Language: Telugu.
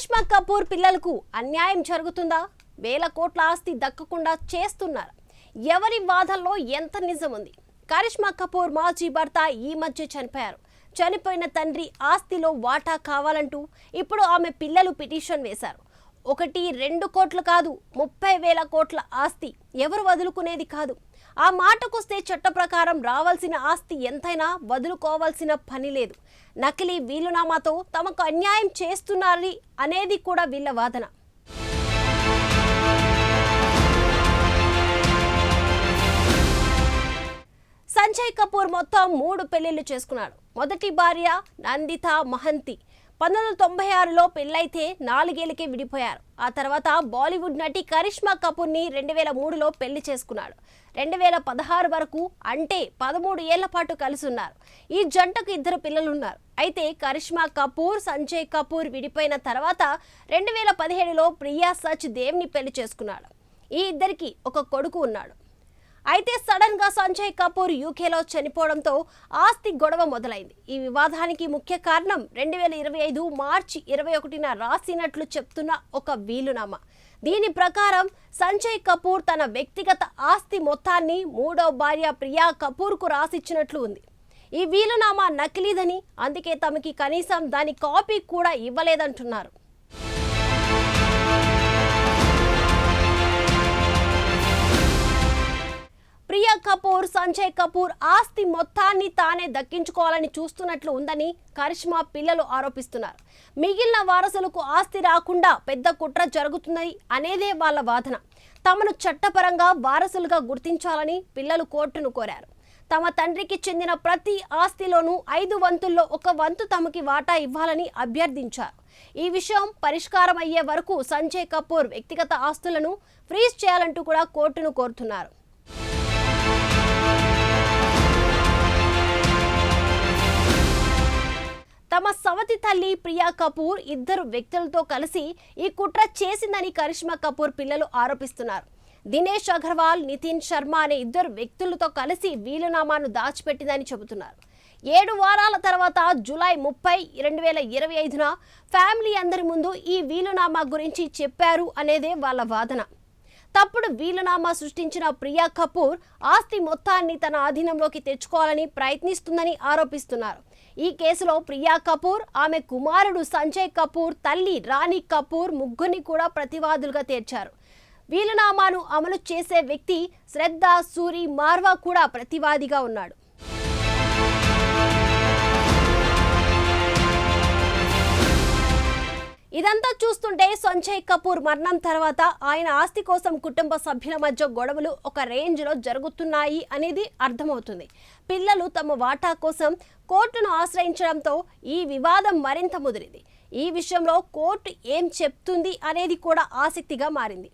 కరిష్మా కపూర్ పిల్లలకు అన్యాయం జరుగుతుందా? వేల కోట్ల ఆస్తి దక్కకుండా చేస్తున్నారు. ఎవరి వాదనలో ఎంత నిజం ఉంది? కరిష్మా కపూర్ మాజీ భర్త ఈ మధ్య చనిపోయారు. చనిపోయిన తండ్రి ఆస్తిలో వాటా కావాలంటూ ఇప్పుడు ఆమె పిల్లలు పిటిషన్ వేశారు. 1-2 కోట్లు కాదు, 30,000 కోట్ల ఆస్తి ఎవరు వదులుకునేది కాదు. ఆ మాటకొస్తే చట్ట ప్రకారం రావాల్సిన ఆస్తి ఎంతైనా వదులుకోవాల్సిన పని లేదు. నకిలీ వీలునామాతో తమకు అన్యాయం చేస్తున్నారని అనేది కూడా వీళ్ళ వాదన. సంజయ్ కపూర్ మొత్తం 3 పెళ్లిళ్లు చేసుకున్నాడు. మొదటి భార్య నందిత మహంతి 1996లో పెళ్లైతే 4 ఏళ్లకే విడిపోయారు. ఆ తర్వాత బాలీవుడ్ నటి కరిష్మా కపూర్ని 2003లో పెళ్లి చేసుకున్నాడు. 2016 వరకు అంటే 13 ఏళ్ల పాటు కలిసి ఉన్నారు. ఈ జంటకు 2 పిల్లలున్నారు. అయితే కరిష్మా కపూర్ సంజయ్ కపూర్ విడిపోయిన తర్వాత 2017లో ప్రియా సచ్ దేవ్ని పెళ్లి చేసుకున్నాడు. ఈ ఇద్దరికి ఒక కొడుకు ఉన్నాడు. అయితే సడన్ గా సంజయ్ కపూర్ యూకేలో చనిపోవడంతో ఆస్తి గొడవ మొదలైంది. ఈ వివాదానికి ముఖ్య కారణం 2025 మార్చి 21న రాసినట్లు చెప్తున్న ఒక వీలునామా. దీని ప్రకారం సంజయ్ కపూర్ తన వ్యక్తిగత ఆస్తి మొత్తాన్ని 3వ భార్య ప్రియా కపూర్కు రాసిచ్చినట్లు ఉంది. ఈ వీలునామా నకిలీదని, అందుకే తమకి కనీసం దాని కాపీ కూడా ఇవ్వలేదంటున్నారు. ప్రియా కపూర్ సంజయ్ కపూర్ ఆస్తి మొత్తాన్ని తానే దక్కించుకోవాలని చూస్తున్నట్లు ఉందని కరిష్మా పిల్లలు ఆరోపిస్తున్నారు. మిగిలిన వారసులకు ఆస్తి రాకుండా పెద్ద కుట్ర జరుగుతుంది అనేదే వాళ్ళ వాదన. తమను చట్టపరంగా వారసులుగా గుర్తించాలని పిల్లలు కోర్టును కోరారు. తమ తండ్రికి చెందిన ప్రతి ఆస్తిలోనూ 5 వంతుల్లో 1 వంతు తమకి వాటా ఇవ్వాలని అభ్యర్థించారు. ఈ విషయం పరిష్కారం అయ్యే వరకు సంజయ్ కపూర్ వ్యక్తిగత ఆస్తులను ఫ్రీజ్ చేయాలంటూ కూడా కోర్టును కోరుతున్నారు. తమ సవతి తల్లి ప్రియా కపూర్ 2 వ్యక్తులతో కలిసి ఈ కుట్ర చేసిందని కరిష్మా కపూర్ పిల్లలు ఆరోపిస్తున్నారు. దినేష్ అగర్వాల్, నితిన్ శర్మ అనే 2 వ్యక్తులతో కలిసి వీలునామాను దాచిపెట్టిందని చెబుతున్నారు. 7 వారాల తర్వాత జూలై 30, 2025న ఫ్యామిలీ అందరి ముందు ఈ వీలునామా గురించి చెప్పారు అనేదే వాళ్ళ వాదన. తప్పుడు వీలునామా సృష్టించిన ప్రియా కపూర్ ఆస్తి మొత్తాన్ని తన ఆధీనంలోకి తెచ్చుకోవాలని ప్రయత్నిస్తుందని ఆరోపిస్తున్నారు. ఈ కేసులో ప్రియా కపూర్, ఆమె కుమారుడు సంజయ్ కపూర్, తల్లి రాణి కపూర్ ముగ్గురిని కూడా ప్రతివాదులుగా చేర్చారు. వీలునామాను అమలు చేసే వ్యక్తి శ్రద్ధ సూరి మార్వా కూడా ప్రతివాదిగా ఉన్నాడు. ఇదంతా చూస్తుంటే సంజయ్ కపూర్ మరణం తర్వాత ఆయన ఆస్తి కోసం కుటుంబ సభ్యుల మధ్య గొడవలు ఒక రేంజ్లో జరుగుతున్నాయి అనేది అర్థమవుతుంది. పిల్లలు తమ వాటా కోసం కోర్టును ఆశ్రయించడంతో ఈ వివాదం మరింత ముదిరింది. ఈ విషయంలో కోర్టు ఏం చెప్తుంది అనేది కూడా ఆసక్తిగా మారింది.